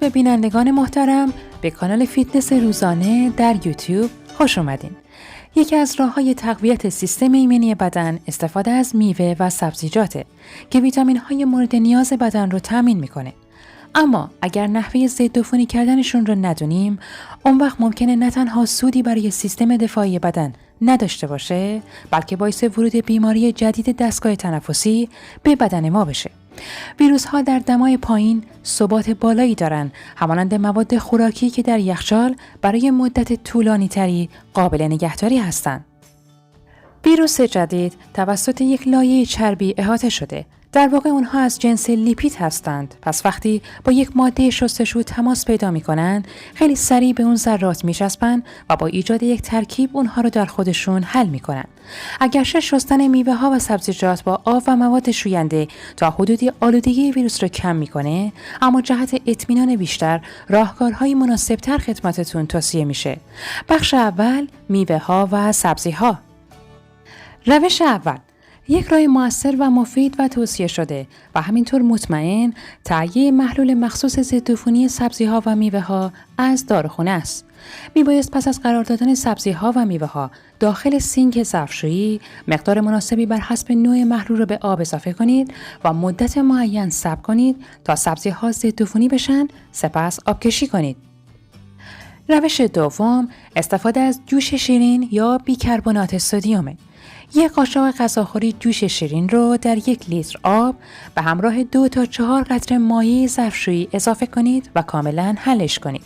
بینندگان محترم، به کانال فیتنس روزانه در یوتیوب خوش اومدین. یکی از راه‌های تقویت سیستم ایمنی بدن استفاده از میوه و سبزیجاته که ویتامین‌های مورد نیاز بدن رو تامین میکنه. اما اگر نحوه ضدعفونی کردنشون رو ندونیم، اون وقت ممکنه نه تنها سودی برای سیستم دفاعی بدن نداشته باشه، بلکه باعث ورود بیماری جدید دستگاه تنفسی به بدن ما بشه. ویروس ها در دمای پایین ثبات بالایی دارن، همانند مواد خوراکی که در یخچال برای مدت طولانی تری قابل نگهداری هستند. ویروس جدید توسط یک لایه چربی احاطه شده. در واقع اونها از جنس لیپید هستند. پس وقتی با یک ماده شستشو تماس پیدا می‌کنند، خیلی سریع به اون ذرات می‌چسبن و با ایجاد یک ترکیب اونها رو در خودشون حل می‌کنن. اگرچه شستن میوه‌ها و سبزیجات با آب و مواد شوینده تا حدودی آلودگی ویروس رو کم می‌کنه، اما جهت اطمینان بیشتر راهکارهای مناسب‌تر خدمتتون توصیه میشه. بخش اول، میوه‌ها و سبزی‌ها. روش اول، یک راه مؤثر و مفید و توصیه شده و همینطور مطمئن تهیه محلول مخصوص ضدعفونی سبزی‌ها و میوه‌ها از داروخانه است. میبایست پس از قرار دادن سبزی‌ها و میوه‌ها داخل سینک ظرفشویی مقدار مناسبی بر حسب نوع محلول را به آب اضافه کنید و مدت معین صبر کنید تا سبزی‌ها ضدعفونی بشن، سپس آبکشی کنید. روش دوم، استفاده از جوش شیرین یا بیکربنات سدیمه. یک قاشق غذاخوری جوش شیرین رو در 1 لیتر آب به همراه 2 تا 4 قطره مایع ظرفشویی اضافه کنید و کاملا حلش کنید.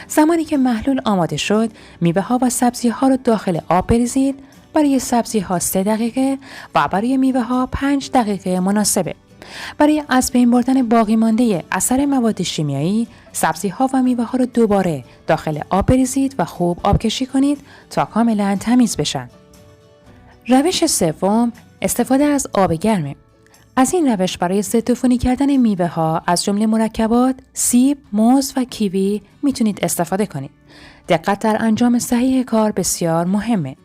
زمانی که محلول آماده شد، میوه ها و سبزی ها رو داخل آب بریزید. برای سبزی ها 3 دقیقه و برای میوه ها 5 دقیقه مناسبه. برای از بین بردن باقی مانده اثر مواد شیمیایی، سبزی ها و میوه ها رو دوباره داخل آب بریزید و خوب آبکشی کنید تا کاملا تمیز بشن. روش سوم، استفاده از آب گرمه. از این روش برای ضدعفونی کردن میوه ها از جمله مرکبات، سیب، موز و کیوی میتونید استفاده کنید. دقت در انجام صحیح کار بسیار مهمه.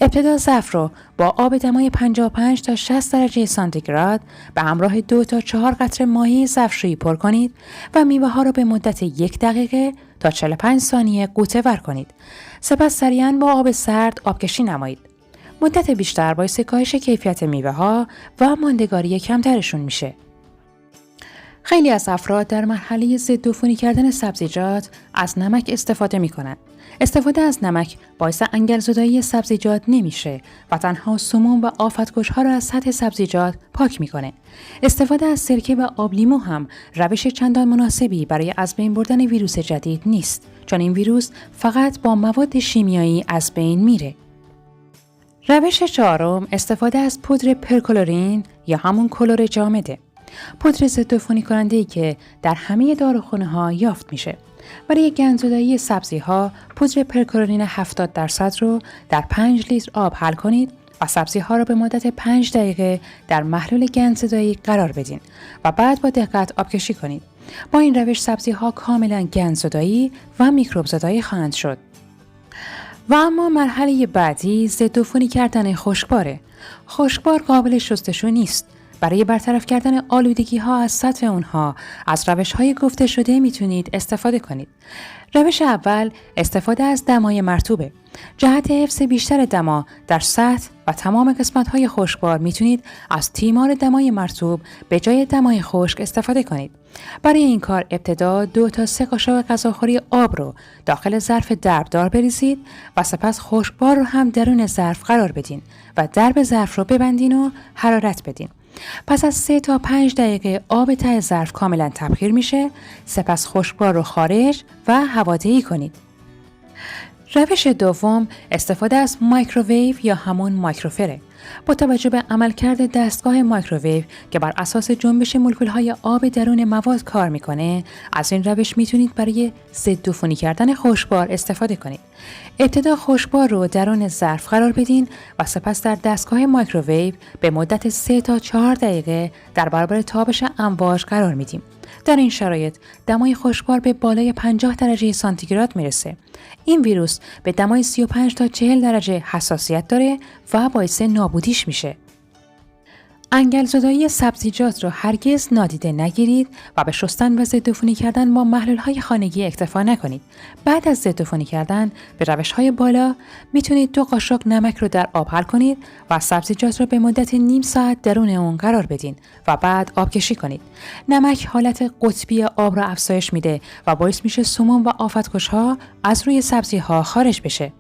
ابتدا ظرف رو با آب دمای 55 تا 60 درجه سانتیگراد به همراه 2 تا 4 قطره مایع ظرفشویی پر کنید و میوه ها رو به مدت 1 دقیقه تا 45 ثانیه غوطه ور کنید. سپس سریعاً با آب سرد آبکشی نمایید. مدت بیشتر باعث کاهش کیفیت میوه ها و ماندگاری کمترشون میشه. خیلی از افراد در مرحله ضدعفونی کردن سبزیجات از نمک استفاده میکنن. استفاده از نمک باعث انگلزدایی سبزیجات نمیشه و تنها سموم و آفتکش‌ها را از سطح سبزیجات پاک میکنه. استفاده از سرکه و آب لیمو هم روش چندان مناسبی برای از بین بردن ویروس جدید نیست، چون این ویروس فقط با مواد شیمیایی از بین میره. روش چهارم، استفاده از پودر پرکلورین یا همون کلور جامده. پودر ضدعفونی کننده‌ای که در همه داروخانه‌ها یافت میشه. برای گندزدایی سبزی‌ها، پودر پرکلورین 70% رو در 5 لیتر آب حل کنید و سبزی‌ها را به مدت 5 دقیقه در محلول گندزدایی قرار بدین و بعد با دقت آبکشی کنید. با این روش سبزی‌ها کاملا گندزدایی و میکروب زدایی خواهند شد. و اما مرحله بعدی ضدعفونی کردن خشکباره. خشکبار قابل شستشو نیست. برای برطرف کردن آلودگی ها از سطح اونها از روش های گفته شده میتونید استفاده کنید. روش اول، استفاده از دمای مرطوبه. جهت حفظ بیشتر دما در سطح و تمام قسمت های خشکبار میتونید از تیمار دمای مرطوب به جای دمای خشک استفاده کنید. برای این کار ابتدا 2 تا 3 قاشق غذاخوری آب رو داخل ظرف دربدار بریزید و سپس خشکبار رو هم درون ظرف قرار بدین و درب ظرف رو ببندین و حرارت بدین. پس از 3 تا 5 دقیقه آب ته ظرف کاملا تبخیر میشه، سپس خشکبار رو خارج و هواده‌ای کنید. روش دوم، استفاده از مایکروویو یا همون مایکروفره. با توجه به عملکرد دستگاه مایکروویو که بر اساس جنبش مولکول‌های آب درون مواد کار میکنه، از این روش میتونید برای ضدعفونی کردن خشکبار استفاده کنید. ابتدا خشکبار رو درون ظرف قرار بدین و سپس در دستگاه مایکروویو به مدت 3 تا 4 دقیقه در برابر تابش امواج قرار میدیم. در این شرایط دمای خشکبار به بالای 50 درجه سانتیگراد میرسه. این ویروس به دمای 35 تا 40 درجه حساسیت داره و باعث نابودیش میشه. انگل‌زدایی سبزیجات را هرگز نادیده نگیرید و به شستن و ضدعفونی کردن با محلول‌های خانگی اکتفا نکنید. بعد از ضدعفونی کردن به روش‌های بالا میتونید 2 قاشق نمک رو در آب حل کنید و سبزیجات را به مدت نیم ساعت درون اون قرار بدین و بعد آبکشی کنید. نمک حالت قطبی آب را افزایش میده و باعث میشه سموم و آفت‌کش‌ها از روی سبزی‌ها خارج بشه.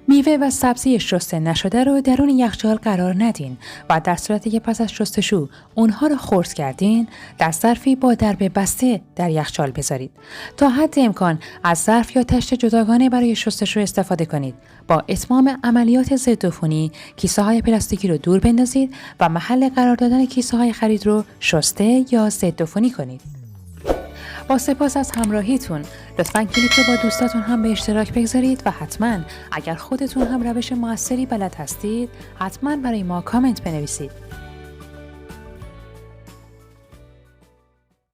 میوه و سبزی شسته نشده رو درون یخچال قرار ندین و در صورتی که پس از شستشو اونها رو خرد کردین در ظرفی با درب بسته در یخچال بذارید. تا حد امکان از ظرف یا تشت جداگانه برای شستشو استفاده کنید. با اتمام عملیات ضدعفونی کیسه های پلاستیکی رو دور بندازید و محل قرار دادن کیسه های خرید رو شسته یا ضدعفونی کنید. با سپاس از همراهیتون. لطفاً کلیپ رو با دوستاتون هم به اشتراک بگذارید و حتماً اگر خودتون هم روش موثری بلد هستید حتماً برای ما کامنت بنویسید.